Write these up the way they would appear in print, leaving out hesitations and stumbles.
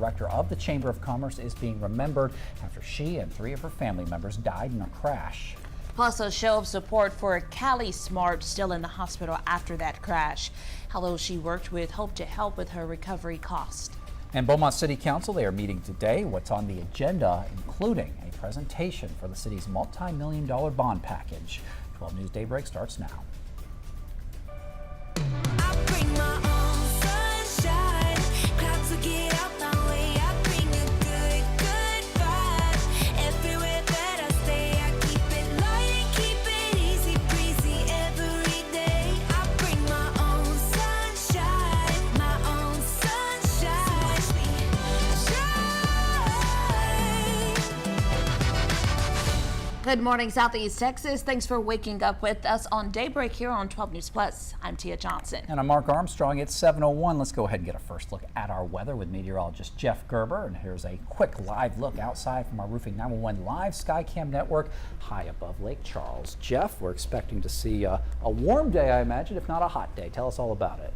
director of the Chamber of Commerce, is being remembered after she and 3 of her family members died in a crash. Plus, a show of support for Callie Smart, still in the hospital after that crash. How those she worked with hope to help with her recovery cost. And Beaumont City Council, they are meeting today. What's on the agenda, including a presentation for the city's multi-million-dollar bond package. 12 News Daybreak starts now. Good morning, Southeast Texas. Thanks for waking up with us on Daybreak here on 12 News Plus. I'm Tia Johnson. And I'm Mark Armstrong. It's 7:01. Let's go ahead and get a first look at our weather with meteorologist Jeff Gerber. And here's a quick live look outside from our Roofing 911 live Skycam network high above Lake Charles. Jeff, we're expecting to see a warm day, I imagine, if not a hot day. Tell us all about it.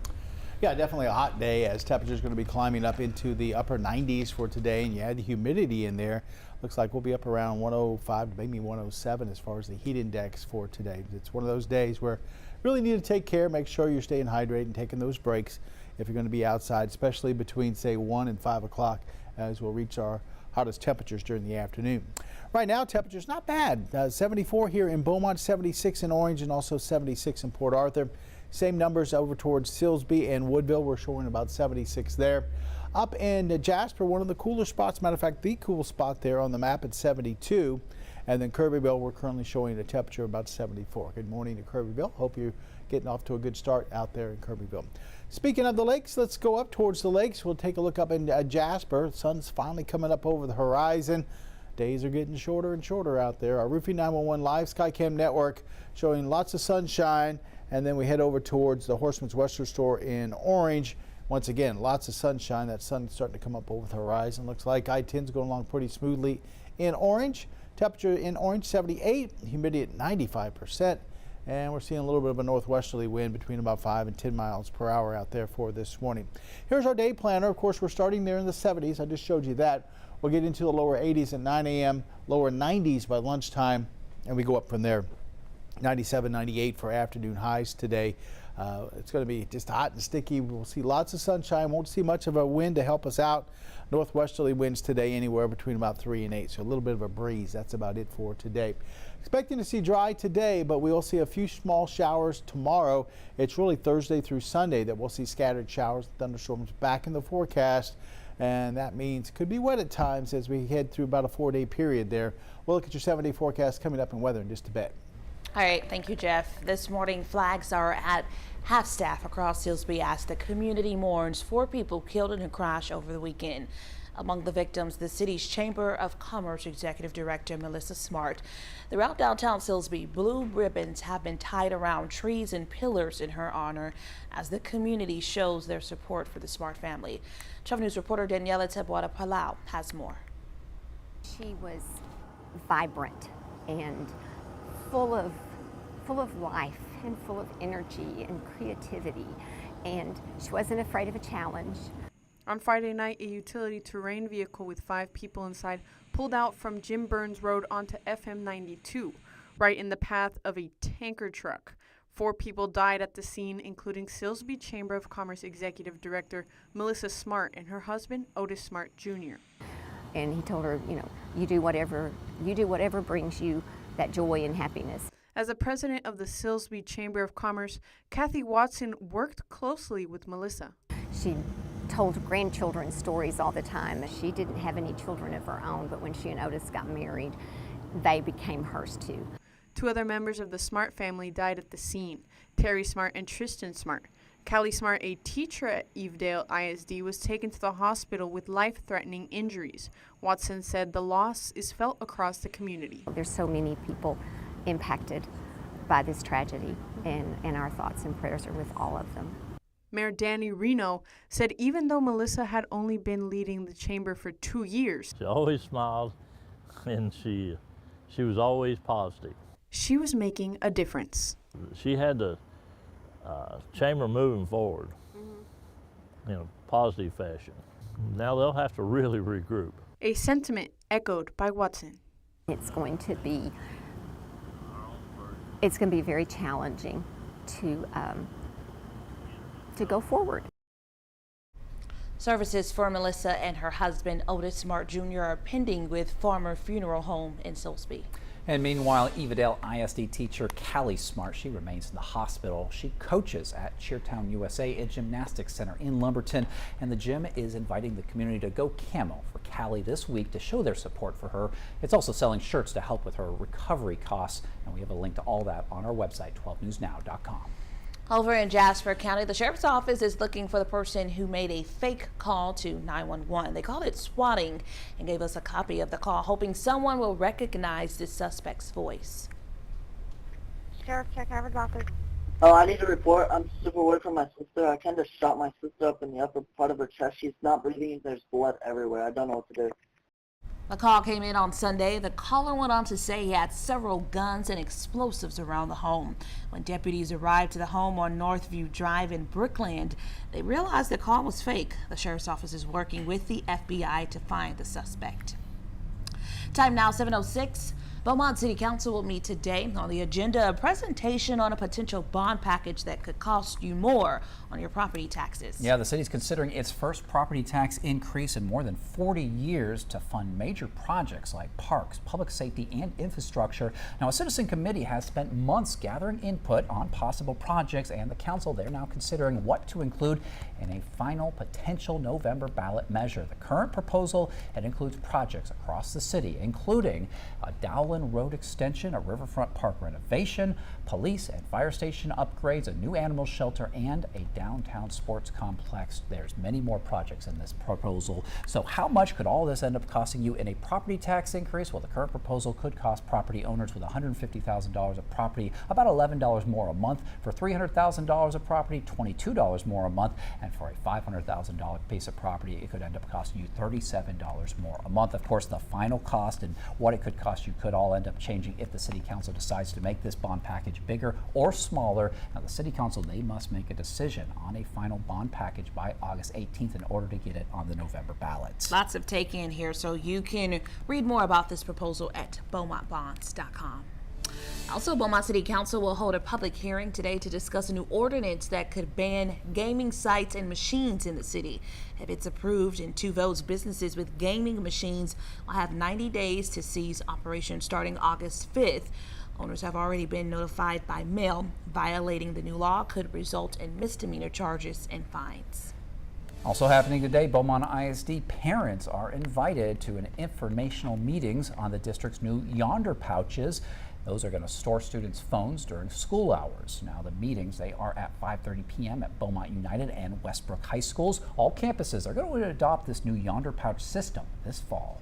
Yeah, definitely a hot day as temperatures going to be climbing up into the upper 90s for today, and you add the humidity in there. Looks like we'll be up around 105 to maybe 107 as far as the heat index for today. It's one of those days where you really need to take care, make sure you're staying hydrated and taking those breaks if you're going to be outside, especially between say 1 and 5 o'clock as we'll reach our hottest temperatures during the afternoon. Right now, temperatures not bad. 74 here in Beaumont, 76 in Orange, and also 76 in Port Arthur. Same numbers over towards Silsbee and Woodville. We're showing about 76 there. Up in Jasper, one of the cooler spots, matter of fact, the cool spot there on the map at 72. And then Kirbyville, we're currently showing a temperature of about 74. Good morning to Kirbyville. Hope you're getting off to a good start out there in Kirbyville. Speaking of the lakes, let's go up towards the lakes. We'll take a look up in Jasper. The sun's finally coming up over the horizon. Days are getting shorter and shorter out there. Our Roofing 911 live Skycam network showing lots of sunshine. And then we head over towards the Horseman's Western store in Orange. Once again, lots of sunshine. That sun's starting to come up over the horizon. Looks like I-10's going along pretty smoothly in Orange. Temperature in Orange 78, humidity at 95%. And we're seeing a little bit of a northwesterly wind between about 5 and 10 miles per hour out there for this morning. Here's our day planner. Of course, we're starting there in the 70s. I just showed you that. We'll get into the lower 80s at 9 a.m., lower 90s by lunchtime, and we go up from there. 97, 98 for afternoon highs today. It's going to be just hot and sticky. We'll see lots of sunshine. Won't see much of a wind to help us out. Northwesterly winds today anywhere between about 3 and 8. So a little bit of a breeze. That's about it for today. Expecting to see dry today, but we will see a few small showers tomorrow. It's really Thursday through Sunday that we'll see scattered showers, thunderstorms back in the forecast. And that means it could be wet at times as we head through about a 4-day period there. We'll look at your 7-day forecast coming up in weather in just a bit. All right, thank you, Jeff. This morning, flags are at half-staff across Silsbee as the community mourns 4 people killed in a crash over the weekend. Among the victims, the city's Chamber of Commerce Executive Director Melissa Smart. Throughout downtown Silsbee, blue ribbons have been tied around trees and pillars in her honor as the community shows their support for the Smart family. 12 News reporter Daniela Tebwada Palau has more. She was vibrant and full of life and full of energy and creativity, and she wasn't afraid of a challenge. On Friday night, a utility terrain vehicle with 5 people inside pulled out from Jim Burns Road onto FM 92, right in the path of a tanker truck. 4 people died at the scene, including Silsbee Chamber of Commerce Executive Director Melissa Smart and her husband, Otis Smart Jr. And he told her, you do whatever brings you that joy and happiness. As the president of the Silsbee Chamber of Commerce, Kathy Watson worked closely with Melissa. She told grandchildren stories all the time. She didn't have any children of her own, but when she and Otis got married, they became hers too. 2 other members of the Smart family died at the scene, Terry Smart and Tristan Smart. Callie Smart, a teacher at Evedale ISD, was taken to the hospital with life-threatening injuries. Watson said the loss is felt across the community. There's so many people impacted by this tragedy, and our thoughts and prayers are with all of them. Mayor Danny Reno said even though Melissa had only been leading the chamber for 2 years, she always smiled, and she was always positive. She was making a difference. She had the chamber moving forward in a positive fashion. Now they'll have to really regroup. A sentiment echoed by Watson. It's going to be very challenging to go forward. Services for Melissa and her husband Otis Smart Jr. are pending with Farmer Funeral Home in Silsbee. And meanwhile, Evadale ISD teacher Callie Smart, she remains in the hospital. She coaches at Cheertown USA, a gymnastics center in Lumberton, and the gym is inviting the community to go camo for Callie this week to show their support for her. It's also selling shirts to help with her recovery costs, and we have a link to all that on our website, 12newsnow.com. Over in Jasper County, the sheriff's office is looking for the person who made a fake call to 911. They called it swatting and gave us a copy of the call, hoping someone will recognize the suspect's voice. Sheriff, check Harvard's office. Oh, I need a report. I'm super worried for my sister. I kind of shot my sister up in the upper part of her chest. She's not breathing. There's blood everywhere. I don't know what to do. The call came in on Sunday. The caller went on to say he had several guns and explosives around the home. When deputies arrived to the home on Northview Drive in Brookland, they realized the call was fake. The sheriff's office is working with the FBI to find the suspect. Time now 7:06. Beaumont City Council will meet today. On the agenda, a presentation on a potential bond package that could cost you more on your property taxes. Yeah, the city's considering its first property tax increase in more than 40 years to fund major projects like parks, public safety, and infrastructure. Now, a citizen committee has spent months gathering input on possible projects, and the council, they're now considering what to include in a final potential November ballot measure. The current proposal, it includes projects across the city, including a Dowling Road extension, a riverfront park renovation, police and fire station upgrades, a new animal shelter, and a downtown sports complex. There's many more projects in this proposal. So how much could all this end up costing you in a property tax increase? Well, the current proposal could cost property owners with $150,000 of property about $11 more a month. For $300,000 of property, $22 more a month. And for a $500,000 piece of property, it could end up costing you $37 more a month. Of course, the final cost and what it could cost you could all end up changing if the City Council decides to make this bond package bigger or smaller. Now, the City Council, they must make a decision on a final bond package by August 18th in order to get it on the November ballot. Lots of take in here, so you can read more about this proposal at beaumontbonds.com. Also, Beaumont City Council will hold a public hearing today to discuss a new ordinance that could ban gaming sites and machines in the city. If it's approved in 2 votes, businesses with gaming machines will have 90 days to cease operation starting August 5th. Owners have already been notified by mail. Violating the new law could result in misdemeanor charges and fines. Also happening today, Beaumont ISD parents are invited to an informational meetings on the district's new Yonder pouches. Those are going to store students' phones during school hours. Now, the meetings, they are at 5:30 p.m. at Beaumont United and Westbrook High Schools. All campuses are going to adopt this new Yonder pouch system this fall.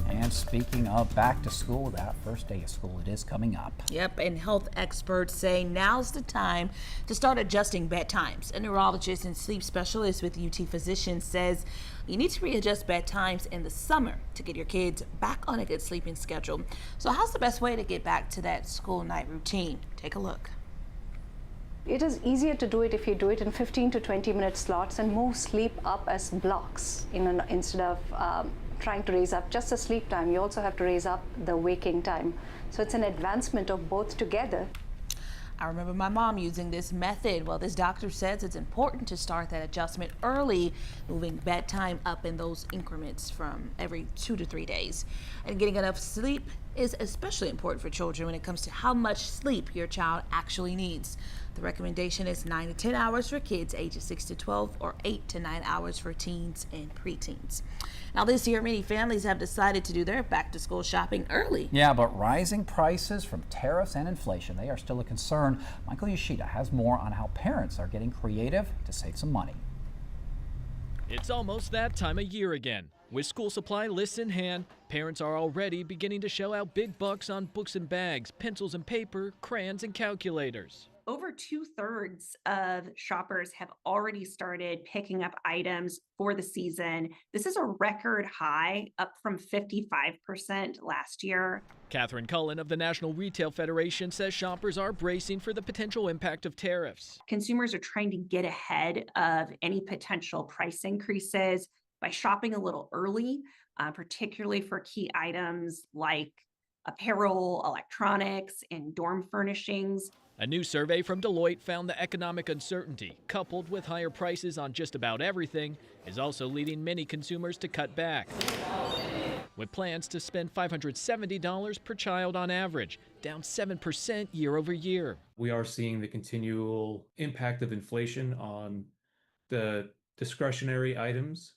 And speaking of back to school, that first day of school, it is coming up. Yep, and health experts say now's the time to start adjusting bedtimes. A neurologist and sleep specialist with UT Physicians says you need to readjust bedtimes in the summer to get your kids back on a good sleeping schedule. So how's the best way to get back to that school night routine? Take a look. It is easier to do it if you do it in 15 to 20 minute slots and move sleep up as blocks instead of trying to raise up just the sleep time. You also have to raise up the waking time. So it's an advancement of both together. I remember my mom using this method. Well, this doctor says it's important to start that adjustment early, moving bedtime up in those increments from every 2 to 3 days. And getting enough sleep is especially important for children when it comes to how much sleep your child actually needs. The recommendation is 9 to 10 hours for kids ages 6 to 12 or 8 to 9 hours for teens and preteens. Now this year, many families have decided to do their back to school shopping early. Yeah, but rising prices from tariffs and inflation, they are still a concern. Michael Yoshida has more on how parents are getting creative to save some money. It's almost that time of year again. With school supply lists in hand, parents are already beginning to shell out big bucks on books and bags, pencils and paper, crayons and calculators. over 2/3 of shoppers have already started picking up items for the season. This is a record high, up from 55% last year. Catherine Cullen of the National Retail Federation says shoppers are bracing for the potential impact of tariffs. Consumers are trying to get ahead of any potential price increases by shopping a little early, particularly for key items like apparel, electronics, and dorm furnishings. A new survey from Deloitte found the economic uncertainty, coupled with higher prices on just about everything, is also leading many consumers to cut back, with plans to spend $570 per child on average, down 7% year over year. We are seeing the continual impact of inflation on the discretionary items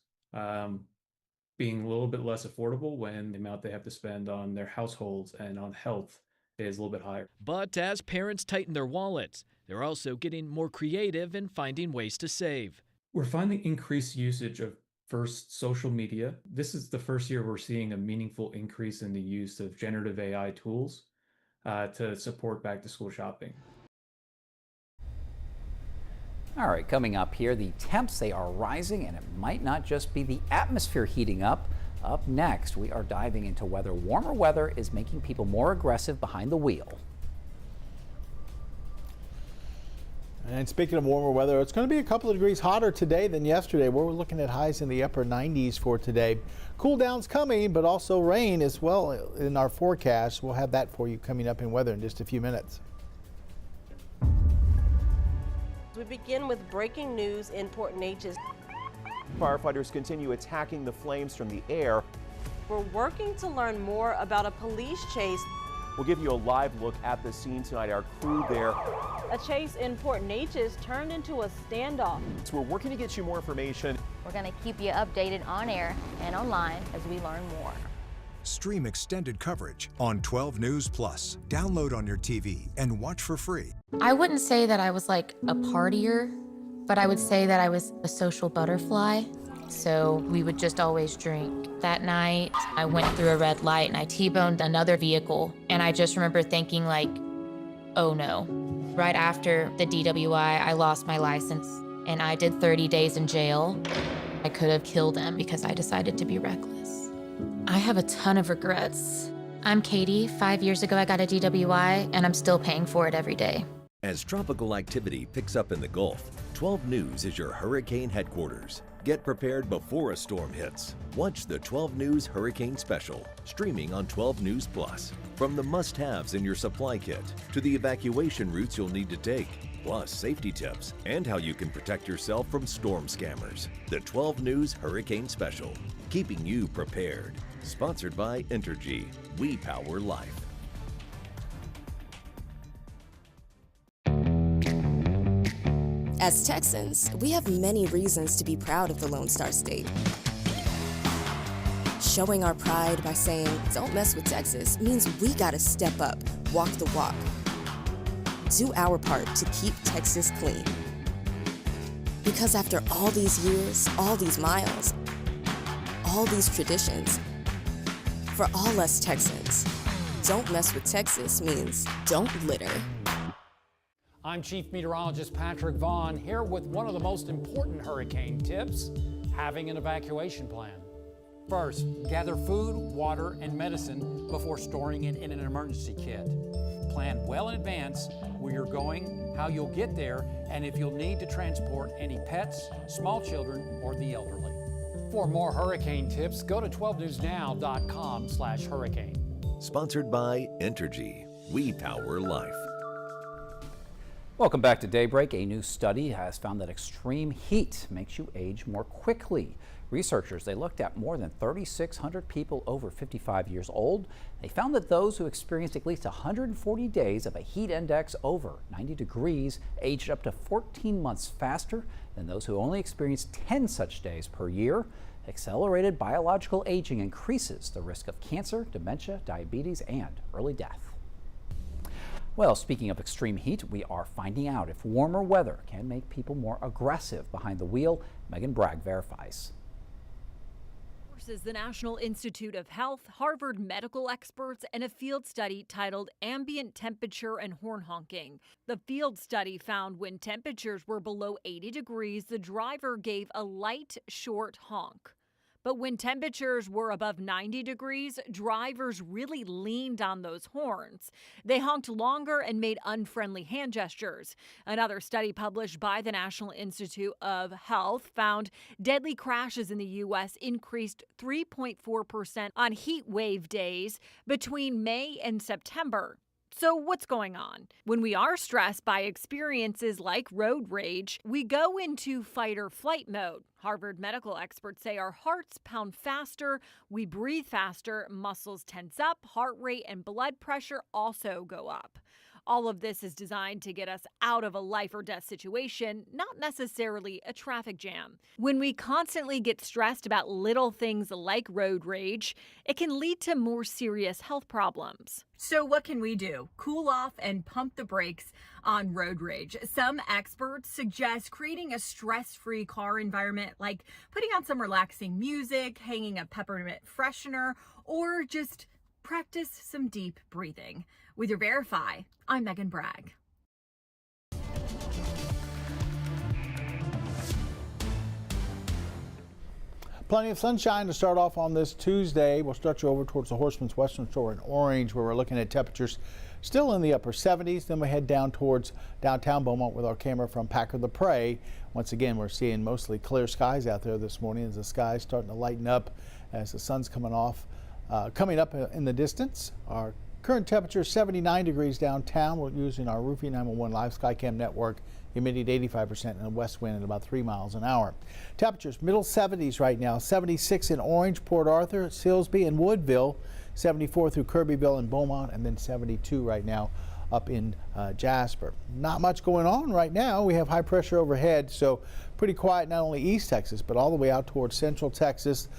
being a little bit less affordable when the amount they have to spend on their households and on health is a little bit higher. But as parents tighten their wallets, they're also getting more creative in finding ways to save. We're finding increased usage of first social media. This is the first year we're seeing a meaningful increase in the use of generative AI tools to support back to school shopping. All right, coming up here, the temps, they are rising, and it might not just be the atmosphere heating up. Up next, we are diving into whether warmer weather is making people more aggressive behind the wheel. And speaking of warmer weather, it's going to be a couple of degrees hotter today than yesterday. We're looking at highs in the upper 90s for today. Cool down's coming, but also rain as well in our forecast. We'll have that for you coming up in weather in just a few minutes. We begin with breaking news in Port Neches. Firefighters continue attacking the flames from the air. We're working to learn more about a police chase. We'll give you a live look at the scene tonight. Our crew there. A chase in Port Neches turned into a standoff. So we're working to get you more information. We're going to keep you updated on air and online as we learn more. Stream extended coverage on 12 News Plus. Download on your TV and watch for free. I wouldn't say that I was like a partier, but I would say that I was a social butterfly. So we would just always drink. That night, I went through a red light and I T-boned another vehicle. And I just remember thinking like, oh no. Right after the DWI, I lost my license and I did 30 days in jail. I could have killed him because I decided to be reckless. I have a ton of regrets. I'm Katie. 5 years ago, I got a DWI and I'm still paying for it every day. As tropical activity picks up in the Gulf, 12 News is your hurricane headquarters. Get prepared before a storm hits. Watch the 12 News Hurricane Special, streaming on 12 News Plus. From the must-haves in your supply kit to the evacuation routes you'll need to take, plus safety tips and how you can protect yourself from storm scammers. The 12 News Hurricane Special, keeping you prepared. Sponsored by Entergy. We power life. As Texans, we have many reasons to be proud of the Lone Star State. Showing our pride by saying, "Don't mess with Texas," means we gotta step up, walk the walk. Do our part to keep Texas clean. Because after all these years, all these miles, all these traditions, for all us Texans, "Don't mess with Texas" means don't litter. I'm Chief Meteorologist Patrick Vaughn here with one of the most important hurricane tips, having an evacuation plan. First, gather food, water, and medicine before storing it in an emergency kit. Plan well in advance where you're going, how you'll get there, and if you'll need to transport any pets, small children, or the elderly. For more hurricane tips, go to 12newsnow.com/hurricane. Sponsored by Entergy. We power life. Welcome back to Daybreak. A new study has found that extreme heat makes you age more quickly. Researchers, they looked at more than 3,600 people over 55 years old. They found that those who experienced at least 140 days of a heat index over 90 degrees aged up to 14 months faster than those who only experienced 10 such days per year. Accelerated biological aging increases the risk of cancer, dementia, diabetes, and early death. Well, speaking of extreme heat, we are finding out if warmer weather can make people more aggressive behind the wheel. Megan Bragg verifies. versus the National Institute of Health, Harvard medical experts, and a field study titled Ambient Temperature and Horn Honking. The field study found when temperatures were below 80 degrees, the driver gave a light, short honk. But when temperatures were above 90 degrees, drivers really leaned on those horns. They honked longer and made unfriendly hand gestures. Another study published by the National Institute of Health found deadly crashes in the U.S. increased 3.4% on heat wave days between May and September. So what's going on? When we are stressed by experiences like road rage, we go into fight or flight mode. Harvard medical experts say our hearts pound faster, we breathe faster, muscles tense up, heart rate and blood pressure also go up. All of this is designed to get us out of a life or death situation, not necessarily a traffic jam. When we constantly get stressed about little things like road rage, it can lead to more serious health problems. So what can we do? Cool off and pump the brakes on road rage. Some experts suggest creating a stress-free car environment, like putting on some relaxing music, hanging a peppermint freshener, or just practice some deep breathing. With your Verify, I'm Megan Bragg. Plenty of sunshine to start off on this Tuesday. We'll start you over towards the Horseman's Western Shore in Orange, where we're looking at temperatures still in the upper 70s. Then we head down towards downtown Beaumont with our camera from Packard the Prairie. Once again, we're seeing mostly clear skies out there this morning as the sky's starting to lighten up as the sun's coming up in the distance. Our current temperature is 79 degrees downtown. We're using our Roofing 911 live Skycam network. Humidity 85% and a west wind at about 3 miles an hour. Temperatures middle 70s right now. 76 in Orange, Port Arthur, Silsbee, and Woodville. 74 through Kirbyville and Beaumont, and then 72 right now up in Jasper. Not much going on right now. We have high pressure overhead, so pretty quiet not only East Texas, but all the way out towards Central Texas,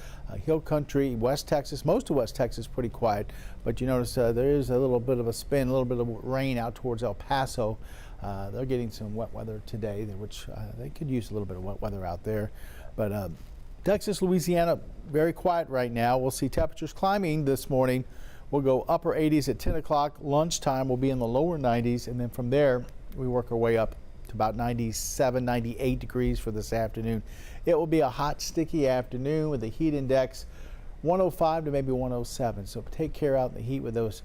Hill Country, West Texas. Most of West Texas pretty quiet, but you notice there is a little bit of a spin, a little bit of rain out towards El Paso. They're getting some wet weather today, which they could use a little bit of wet weather out there. But Texas, Louisiana, very quiet right now. We'll see temperatures climbing this morning. We'll go upper 80s at 10 o'clock. Lunchtime will be in the lower 90s, and then from there we work our way up to about 97, 98 degrees for this afternoon. It will be a hot, sticky afternoon with the heat index 105 to maybe 107. So take care out in the heat with those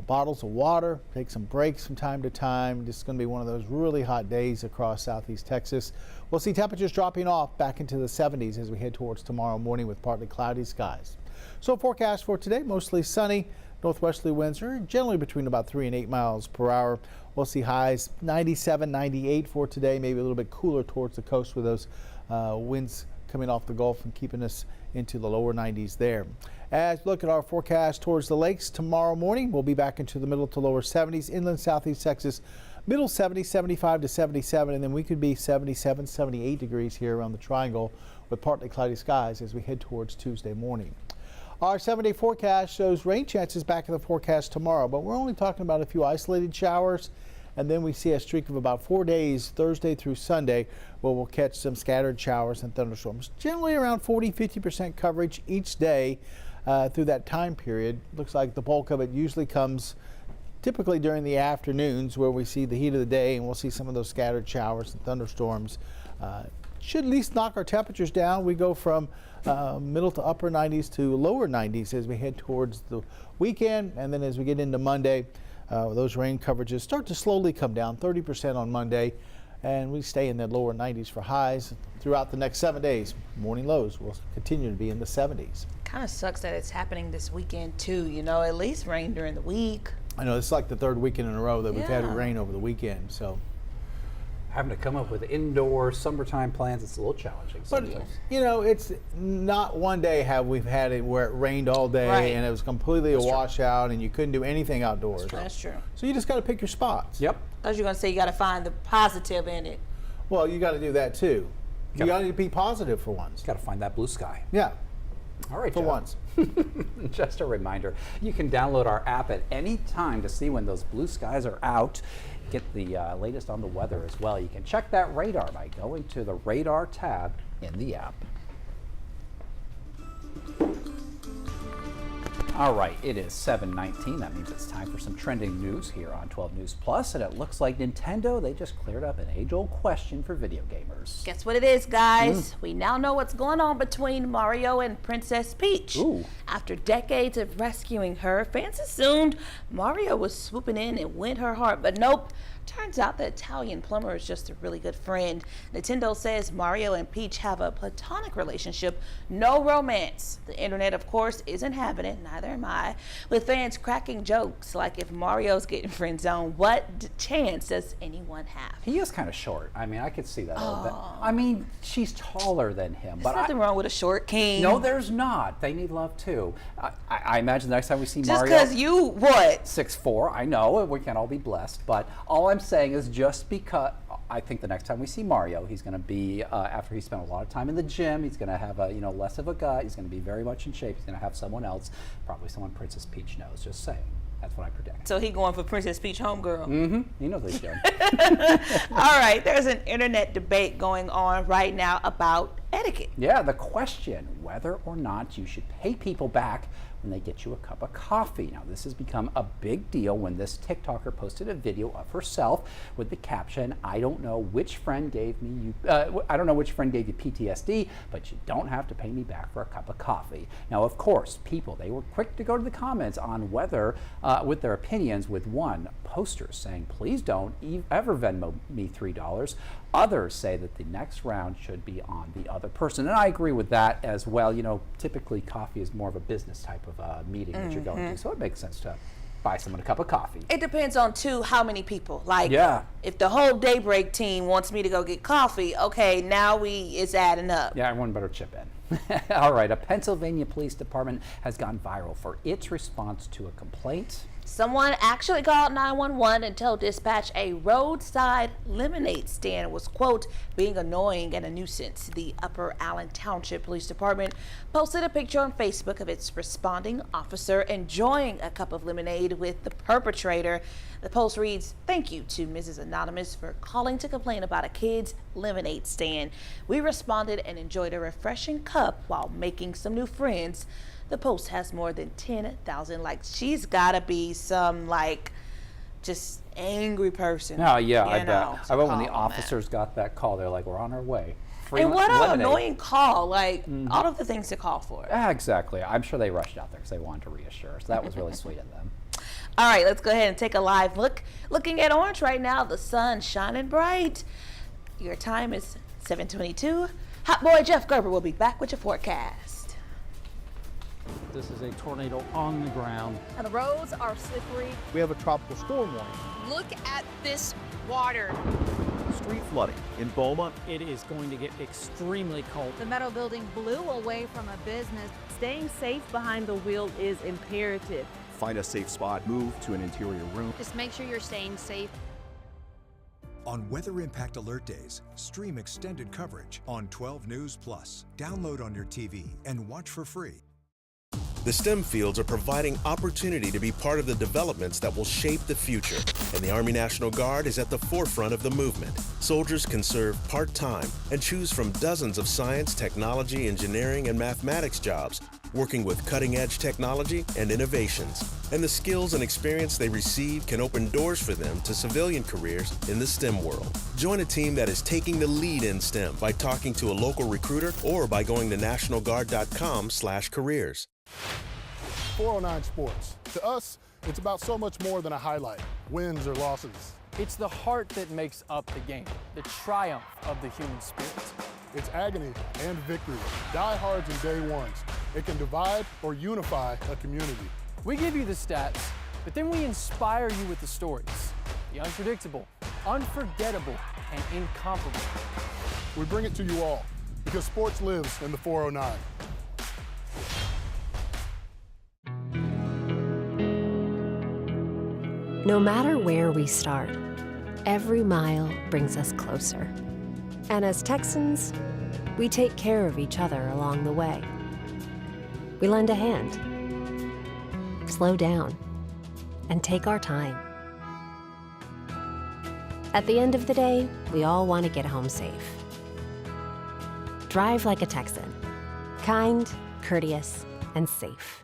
bottles of water. Take some breaks from time to time. This is going to be one of those really hot days across southeast Texas. We'll see temperatures dropping off back into the 70s as we head towards tomorrow morning with partly cloudy skies. So forecast for today, mostly sunny. Northwesterly winds are generally between about 3 and 8 miles per hour. We'll see highs 97, 98 for today, maybe a little bit cooler towards the coast with those winds coming off the Gulf and keeping us into the lower 90s there. As we look at our forecast towards the lakes tomorrow morning, we'll be back into the middle to lower 70s. Inland southeast Texas, middle 70s, 75 to 77, and then we could be 77, 78 degrees here around the triangle with partly cloudy skies as we head towards Tuesday morning. Our 7-day forecast shows rain chances back in the forecast tomorrow, but we're only talking about a few isolated showers, and then we see a streak of about 4 days, Thursday through Sunday, where we'll catch some scattered showers and thunderstorms. Generally around 40-50% coverage each day through that time period. Looks like the bulk of it usually comes typically during the afternoons where we see the heat of the day, and we'll see some of those scattered showers and thunderstorms. Should at least knock our temperatures down. We go from middle to upper 90s to lower 90s as we head towards the weekend, and then as we get into Monday, those rain coverages start to slowly come down, 30% on Monday, and we stay in the lower 90s for highs throughout the next 7 days. Morning lows will continue to be in the 70s. Kind of sucks that it's happening this weekend too, you know, at least rain during the week. I know, it's like the third weekend in a row that we've had rain over the weekend, so. Having to come up with indoor summertime plans, it's a little challenging sometimes. But, you know, it's not one day have we've had it where it rained all day and it was completely a washout and you couldn't do anything outdoors. That's true. So you just got to pick your spots. Yep. I was going to say you got to find the positive in it. Well, you got to do that too. You got to be positive for once. Got to find that blue sky. Yeah. All right, for once. Just a reminder, you can download our app at any time to see when those blue skies are out. Get the latest on the weather as well. You can check that radar by going to the radar tab in the app. All right, it is 7:19. That means it's time for some trending news here on 12 News Plus, and it looks like Nintendo, they just cleared up an age-old question for video gamers. Guess what it is, guys? We now know what's going on between Mario and Princess Peach. Ooh. After decades of rescuing her, fans assumed Mario was swooping in and win her heart, but nope. Turns out the Italian plumber is just a really good friend. Nintendo says Mario and Peach have a platonic relationship, no romance. The internet, of course, isn't having it, neither am I, with fans cracking jokes like, if Mario's getting friend zoned, what chance does anyone have? He is kind of short. I mean, I could see that a little bit. I mean, she's taller than him. There's nothing wrong with a short king. No, there's not. They need love too. I imagine the next time we see Just Mario. because you, what? 6'4", I know, we can't all be blessed, but all I'm saying is just because I think the next time we see Mario, he's going to be, after he spent a lot of time in the gym, he's going to have a, less of a gut, he's going to be very much in shape, he's going to have someone else, probably someone Princess Peach knows, just saying. That's what I predict. So he going for Princess Peach homegirl. Mm-hmm. He knows what he's doing. All right, there's an internet debate going on right now about etiquette. Yeah, the question, whether or not you should pay people back when they get you a cup of coffee. Now, this has become a big deal when this TikToker posted a video of herself with the caption, I don't know which friend gave you PTSD, but you don't have to pay me back for a cup of coffee. Now, of course, people, they were quick to go to the comments on whether, with their opinions, with one poster saying, please don't ever Venmo me $3. Others say that the next round should be on the other person. And I agree with that as well. Typically coffee is more of a business type of meeting that you're going to. So it makes sense to buy someone a cup of coffee. It depends on, too, how many people. Like, yeah. If the whole Daybreak team wants me to go get coffee, okay, now it's adding up. Yeah, everyone better chip in. All right, a Pennsylvania police department has gone viral for its response to a complaint. Someone actually called 911 and told dispatch a roadside lemonade stand was, quote, being annoying and a nuisance. The Upper Allen Township Police Department posted a picture on Facebook of its responding officer enjoying a cup of lemonade with the perpetrator. The post reads, thank you to Mrs. Anonymous for calling to complain about a kid's lemonade stand. We responded and enjoyed a refreshing cup while making some new friends. The post has more than 10,000 likes. She's got to be some, just angry person. Oh, yeah, I bet. I bet when the officers got that call, they're like, we're on our way. Free and what lemonade. an annoying call. All of the things to call for. Yeah, exactly. I'm sure they rushed out there because they wanted to reassure. So that was really sweet of them. All right, let's go ahead and take a live look. Looking at Orange right now, the sun's shining bright. Your time is 7:22. Hot boy Jeff Gerber will be back with your forecast. This is a tornado on the ground. And the roads are slippery. We have a tropical storm warning. Look at this water. Street flooding in Beaumont. It is going to get extremely cold. The metal building blew away from a business. Staying safe behind the wheel is imperative. Find a safe spot, move to an interior room. Just make sure you're staying safe. On Weather Impact Alert Days, stream extended coverage on 12 News Plus. Download on your TV and watch for free. The STEM fields are providing opportunity to be part of the developments that will shape the future, and the Army National Guard is at the forefront of the movement. Soldiers can serve part-time and choose from dozens of science, technology, engineering, and mathematics jobs, working with cutting-edge technology and innovations. And the skills and experience they receive can open doors for them to civilian careers in the STEM world. Join a team that is taking the lead in STEM by talking to a local recruiter or by going to nationalguard.com/careers. 409 Sports. To us, it's about so much more than a highlight, wins or losses. It's the heart that makes up the game, the triumph of the human spirit. It's agony and victory, diehards and day ones. It can divide or unify a community. We give you the stats, but then we inspire you with the stories. The unpredictable, unforgettable, and incomparable. We bring it to you all because sports lives in the 409. No matter where we start, every mile brings us closer. And as Texans, we take care of each other along the way. We lend a hand, slow down, and take our time. At the end of the day, we all want to get home safe. Drive like a Texan, kind, courteous, and safe.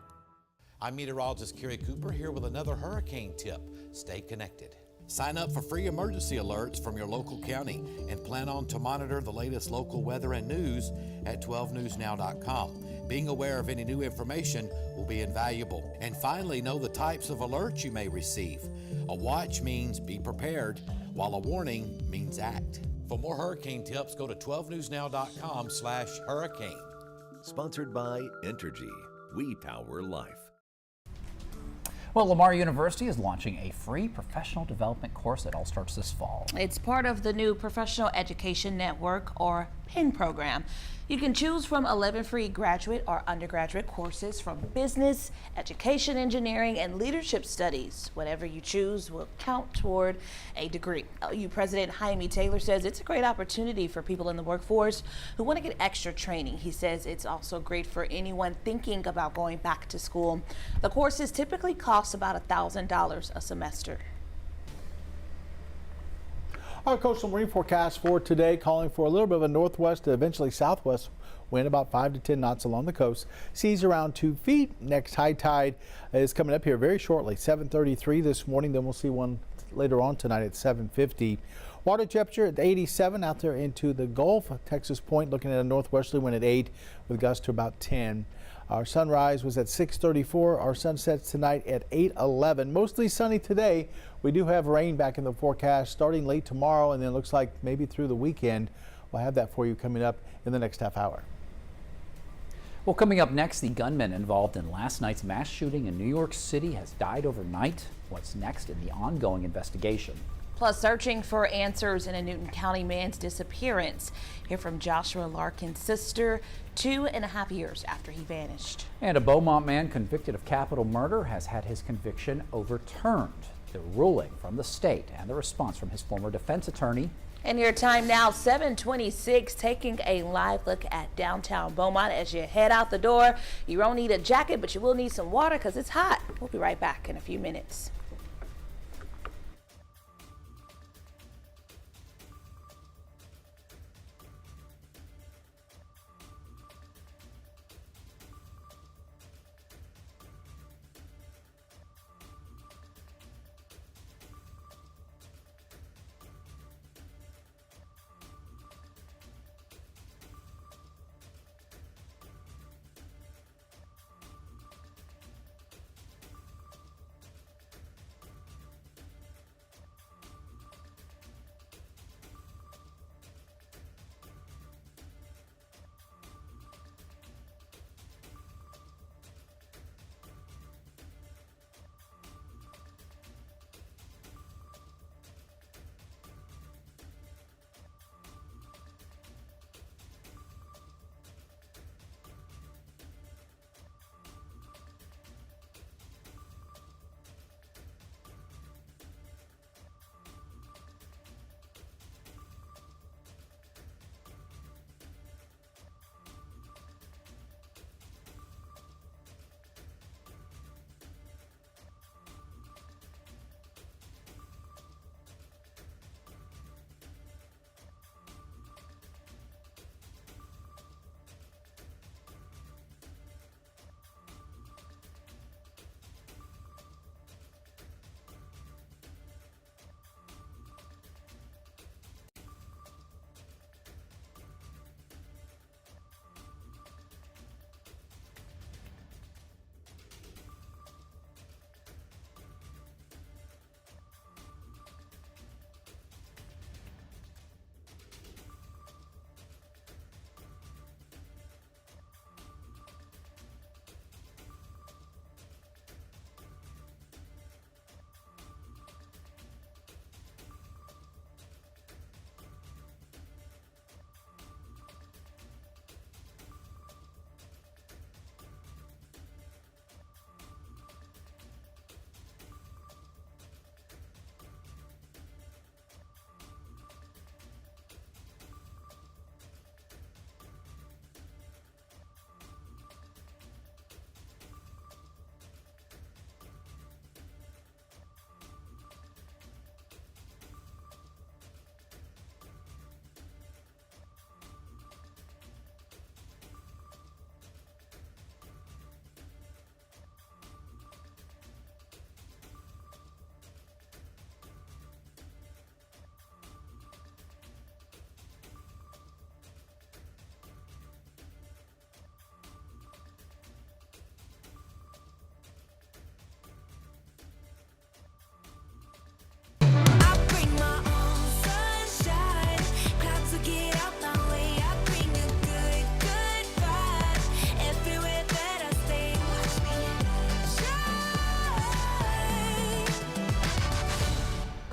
I'm meteorologist Kerry Cooper here with another hurricane tip. Stay connected. Sign up for free emergency alerts from your local county and plan on to monitor the latest local weather and news at 12newsnow.com. Being aware of any new information will be invaluable. And finally, know the types of alerts you may receive. A watch means be prepared, while a warning means act. For more hurricane tips, go to 12newsnow.com/hurricane. Sponsored by Entergy. We power life. Well, Lamar University is launching a free professional development course that all starts this fall. It's part of the new Professional Education Network, or PEN program. You can choose from 11 free graduate or undergraduate courses from business, education, engineering, and leadership studies. Whatever you choose will count toward a degree. OU President Jaime Taylor says it's a great opportunity for people in the workforce who want to get extra training. He says it's also great for anyone thinking about going back to school. The courses typically cost about $1,000 a semester. Our coastal marine forecast for today calling for a little bit of a northwest to eventually southwest wind, about 5 to 10 knots along the coast. Seas around 2 feet. Next high tide is coming up here very shortly, 7:33 this morning. Then we'll see one later on tonight at 7:50. Water temperature at 87 out there into the Gulf. Texas Point looking at a northwesterly wind at 8 with gusts to about 10. Our sunrise was at 6:34. Our sunsets tonight at 8:11. Mostly sunny today. We do have rain back in the forecast starting late tomorrow, and then it looks like maybe through the weekend. We'll have that for you coming up in the next half hour. Well, coming up next, the gunman involved in last night's mass shooting in New York City has died overnight. What's next in the ongoing investigation? Plus, searching for answers in a Newton County man's disappearance. Hear from Joshua Larkin's sister 2.5 years after he vanished. And a Beaumont man convicted of capital murder has had his conviction overturned. The ruling from the state and the response from his former defense attorney. And your time now, 7:26, taking a live look at downtown Beaumont. As you head out the door, you won't need a jacket, but you will need some water because it's hot. We'll be right back in a few minutes.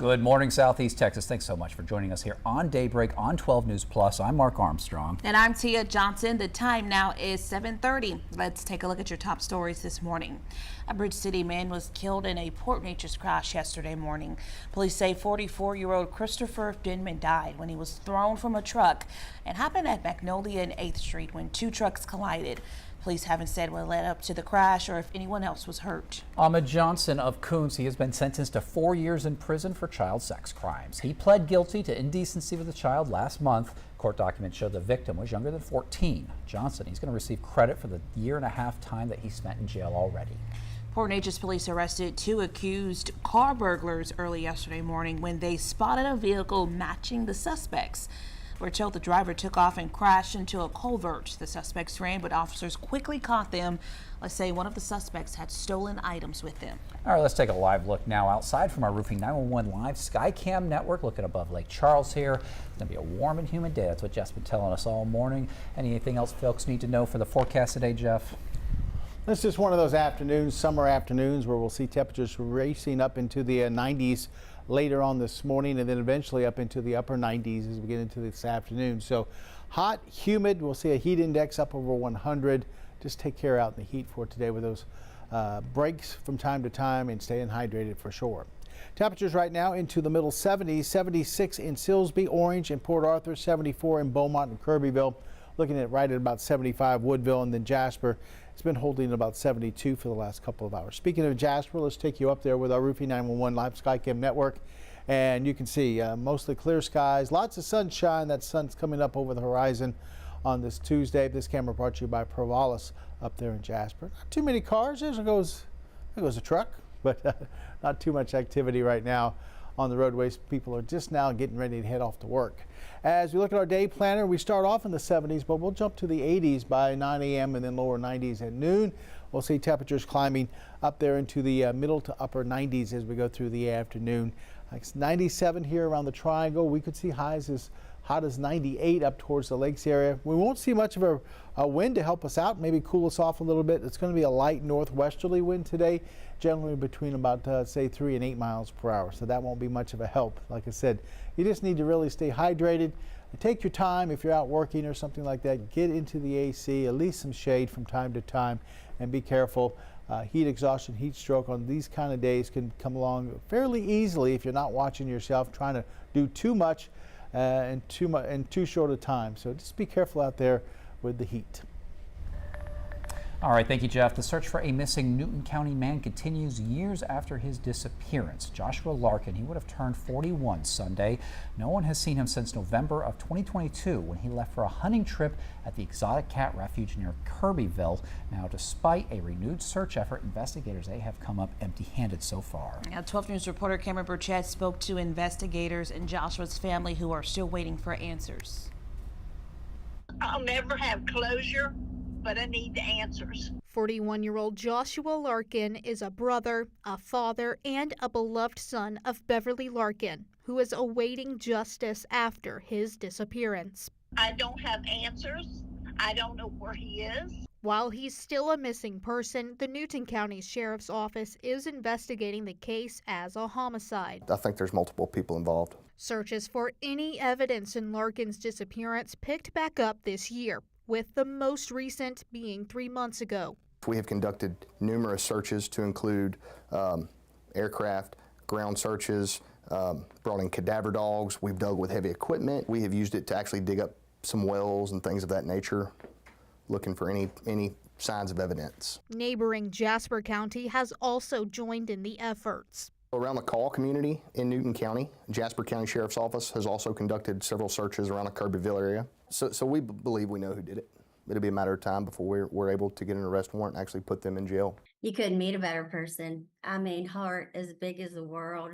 Good morning, Southeast Texas. Thanks so much for joining us here on Daybreak on 12 News Plus. I'm Mark Armstrong. And I'm Tia Johnson. The time now is 7:30. Let's take a look at your top stories this morning. A Bridge City man was killed in a Port Neches crash yesterday morning. Police say 44-year-old Christopher Denman died when he was thrown from a truck. It happened at Magnolia and 8th Street when two trucks collided. Police haven't said what led up to the crash or if anyone else was hurt. Ahmed Johnson of Coons, he has been sentenced to 4 years in prison for child sex crimes. He pled guilty to indecency with a child last month. Court documents show the victim was younger than 14. Johnson, he's going to receive credit for the year-and-a-half time that he spent in jail already. Port Neches police arrested two accused car burglars early yesterday morning when they spotted a vehicle matching the suspects. We're told the driver took off and crashed into a culvert. The suspects ran, but officers quickly caught them. Let's say one of the suspects had stolen items with them. All right, let's take a live look now outside from our Roofing 911 Live Skycam network. Looking above Lake Charles here. It's going to be a warm and humid day. That's what Jeff's been telling us all morning. Anything else folks need to know for the forecast today, Jeff? It's just one of those afternoons, summer afternoons, where we'll see temperatures racing up into the 90s later on this morning, and then eventually up into the upper 90s as we get into this afternoon. So hot, humid. We'll see a heat index up over 100. Just take care out in the heat for today with those breaks from time to time and staying hydrated for sure. Temperatures right now into the middle 70s, 76 in Silsbee, Orange, and Port Arthur, 74 in Beaumont and Kirbyville. Looking at right at about 75 Woodville, and then Jasper. It's been holding about 72 for the last couple of hours. Speaking of Jasper, let's take you up there with our Roofing 911 Live Skycam network. And you can see mostly clear skies, lots of sunshine. That sun's coming up over the horizon on this Tuesday. This camera brought to you by Provalis up there in Jasper. Not too many cars. There goes a truck, but not too much activity right now on the roadways. People are just now getting ready to head off to work. As we look at our day planner, we start off in the 70s, but we'll jump to the 80s by 9 a.m. and then lower 90s at noon. We'll see temperatures climbing up there into the middle to upper 90s as we go through the afternoon. It's 97 here around the Triangle. We could see highs as hot as 98 up towards the lakes area. We won't see much of a wind to help us out, maybe cool us off a little bit. It's going to be a light northwesterly wind today, generally between about, say, 3 and 8 miles per hour. So that won't be much of a help. Like I said, you just need to really stay hydrated. Take your time if you're out working or something like that. Get into the AC, at least some shade from time to time, and be careful. Heat exhaustion, heat stroke on these kind of days can come along fairly easily if you're not watching yourself, trying to do too much in too short a time. So just be careful out there with the heat. All right, thank you, Jeff. The search for a missing Newton County man continues years after his disappearance. Joshua Larkin, he would have turned 41 Sunday. No one has seen him since November of 2022 when he left for a hunting trip at the Exotic Cat Refuge near Kirbyville. Now, despite a renewed search effort, investigators, they have come up empty-handed so far. Now, 12 News reporter Cameron Burchett spoke to investigators and Joshua's family who are still waiting for answers. I'll never have closure, but I need the answers. 41-year-old Joshua Larkin is a brother, a father, and a beloved son of Beverly Larkin, who is awaiting justice after his disappearance. I don't have answers. I don't know where he is. While he's still a missing person, the Newton County Sheriff's Office is investigating the case as a homicide. I think there's multiple people involved. Searches for any evidence in Larkin's disappearance picked back up this year, with the most recent being 3 months ago. We have conducted numerous searches to include aircraft, ground searches, brought in cadaver dogs. We've dug with heavy equipment. We have used it to actually dig up some wells and things of that nature, looking for any signs of evidence. Neighboring Jasper County has also joined in the efforts. Around the call community in Newton County, Jasper County Sheriff's Office has also conducted several searches around the Kirbyville area. So we believe we know who did it. It'll be a matter of time before we're able to get an arrest warrant and actually put them in jail. You couldn't meet a better person. I mean, heart as big as the world,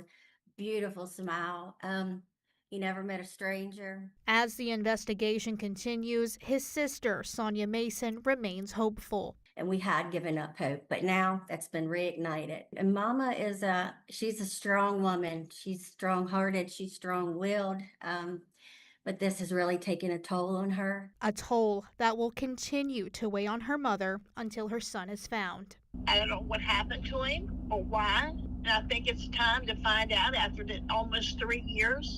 beautiful smile. You never met a stranger. As the investigation continues, his sister, Sonia Mason, remains hopeful. And we had given up hope, but now that's been reignited. And Mama is she's a strong woman. She's strong-hearted, she's strong-willed. But this has really taken a toll on her. A toll that will continue to weigh on her mother until her son is found. I don't know what happened to him or why, And I think it's time to find out after almost 3 years.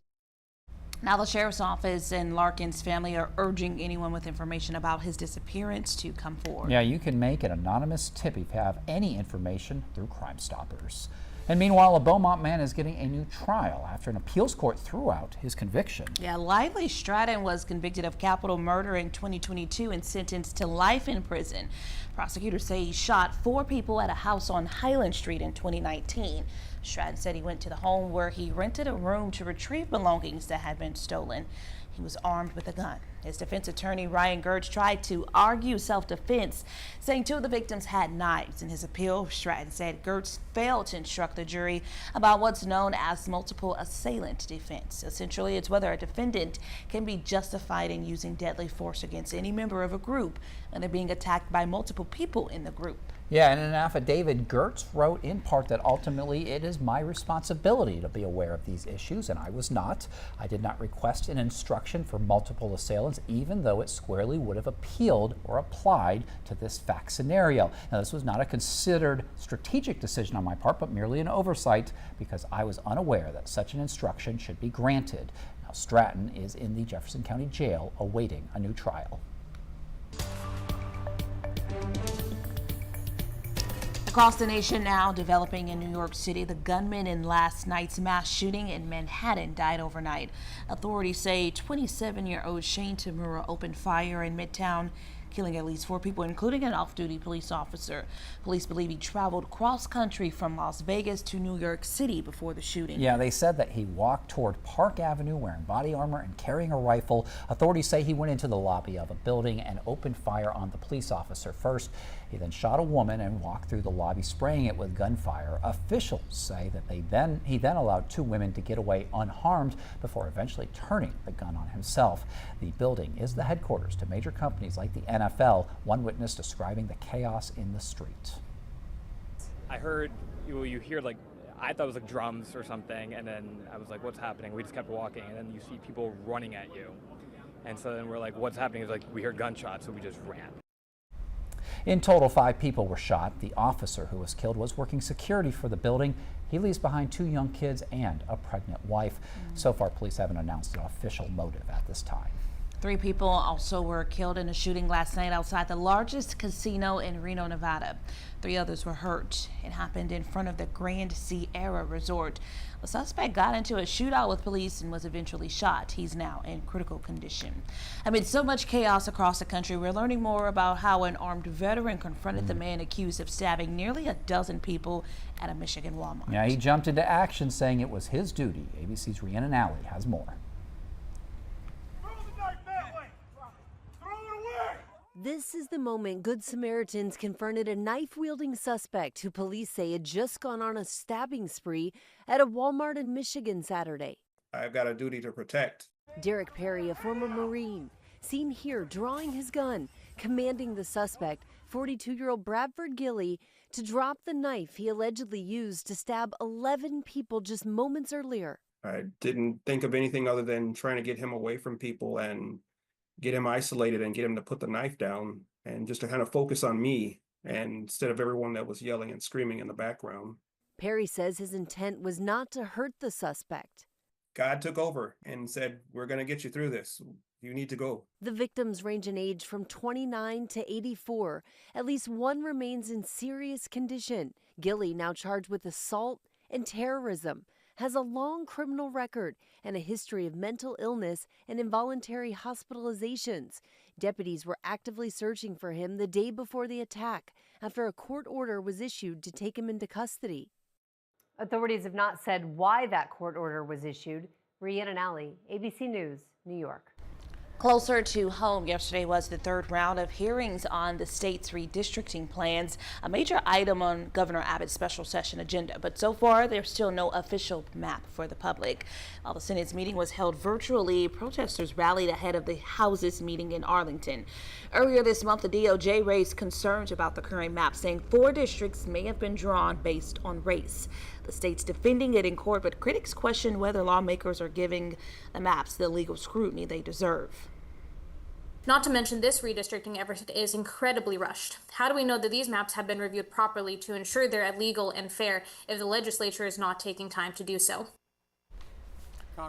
Now, the sheriff's office and Larkin's family are urging anyone with information about his disappearance to come forward. Yeah, you can make an anonymous tip if you have any information through Crime Stoppers. And meanwhile, a Beaumont man is getting a new trial after an appeals court threw out his conviction. Yeah, Lively Stratton was convicted of capital murder in 2022 and sentenced to life in prison. Prosecutors say he shot 4 people at a house on Highland Street in 2019. Stratton said he went to the home where he rented a room to retrieve belongings that had been stolen. He was armed with a gun. His defense attorney, Ryan Gertz, tried to argue self-defense, saying 2 of the victims had knives. In his appeal, Stratton said Gertz failed to instruct the jury about what's known as multiple assailant defense. Essentially, it's whether a defendant can be justified in using deadly force against any member of a group and they're being attacked by multiple people in the group. Yeah, in an affidavit, Gertz wrote in part that ultimately it is my responsibility to be aware of these issues, and I was not. I did not request an instruction for multiple assailants, even though it squarely would have appealed or applied to this fact scenario. Now, this was not a considered strategic decision on my part, but merely an oversight because I was unaware that such an instruction should be granted. Now, Stratton is in the Jefferson County Jail awaiting a new trial. Across the nation now, developing in New York City, the gunman in last night's mass shooting in Manhattan died overnight. Authorities say 27-year-old Shane Tamura opened fire in Midtown, killing at least 4 people, including an off-duty police officer. Police believe he traveled cross-country from Las Vegas to New York City before the shooting. Yeah, they said that he walked toward Park Avenue wearing body armor and carrying a rifle. Authorities say he went into the lobby of a building and opened fire on the police officer first. He then shot a woman and walked through the lobby, spraying it with gunfire. Officials say that he then allowed 2 women to get away unharmed before eventually turning the gun on himself. The building is the headquarters to major companies like the NFL, one witness describing the chaos in the street. I heard, you hear like, I thought it was like drums or something, and then I was like, what's happening? We just kept walking, and then you see people running at you. And so then we're like, what's happening? It's like, we heard gunshots, so we just ran. In total, 5 people were shot. The officer who was killed was working security for the building. He leaves behind 2 young kids and a pregnant wife. So far, police haven't announced an official motive at this time. 3 people also were killed in a shooting last night outside the largest casino in Reno, Nevada. 3 others were hurt. It happened in front of the Grand Sierra Resort. The suspect got into a shootout with police and was eventually shot. He's now in critical condition. Amid so much chaos across the country, we're learning more about how an armed veteran confronted the man accused of stabbing nearly a dozen people at a Michigan Walmart. Yeah, he jumped into action saying it was his duty. ABC's Rhiannon Alley has more. This is the moment Good Samaritans confronted a knife-wielding suspect who police say had just gone on a stabbing spree at a Walmart in Michigan Saturday. I've got a duty to protect. Derek Perry, a former Marine, seen here drawing his gun, commanding the suspect, 42-year-old Bradford Gilley, to drop the knife he allegedly used to stab 11 people just moments earlier. I didn't think of anything other than trying to get him away from people and get him isolated and get him to put the knife down and just to kind of focus on me and instead of everyone that was yelling and screaming in the background. Perry says his intent was not to hurt the suspect. God took over and said, we're going to get you through this. You need to go. The victims range in age from 29 to 84. At least 1 remains in serious condition. Gilley, now charged with assault and terrorism, has a long criminal record and a history of mental illness and involuntary hospitalizations. Deputies were actively searching for him the day before the attack after a court order was issued to take him into custody. Authorities have not said why that court order was issued. Rhiannon Alley, ABC News, New York. Closer to home, yesterday was the 3rd round of hearings on the state's redistricting plans, a major item on Governor Abbott's special session agenda. But so far, there's still no official map for the public. While the Senate's meeting was held virtually, protesters rallied ahead of the House's meeting in Arlington. Earlier this month, the DOJ raised concerns about the current map, saying 4 districts may have been drawn based on race. The state's defending it in court, but critics question whether lawmakers are giving the maps the legal scrutiny they deserve. Not to mention this redistricting effort is incredibly rushed. How do we know that these maps have been reviewed properly to ensure they're legal and fair if the legislature is not taking time to do so?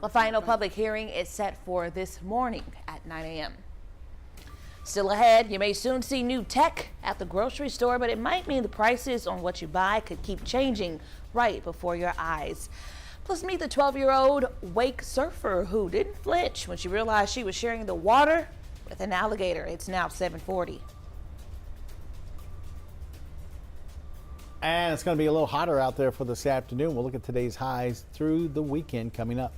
The final public hearing is set for this morning at 9 a.m. Still ahead, you may soon see new tech at the grocery store, but it might mean the prices on what you buy could keep changing right before your eyes. Plus, meet the 12-year-old wake surfer who didn't flinch when she realized she was sharing the water with an alligator. It's now 7:40. And it's going to be a little hotter out there for this afternoon. We'll look at today's highs through the weekend coming up.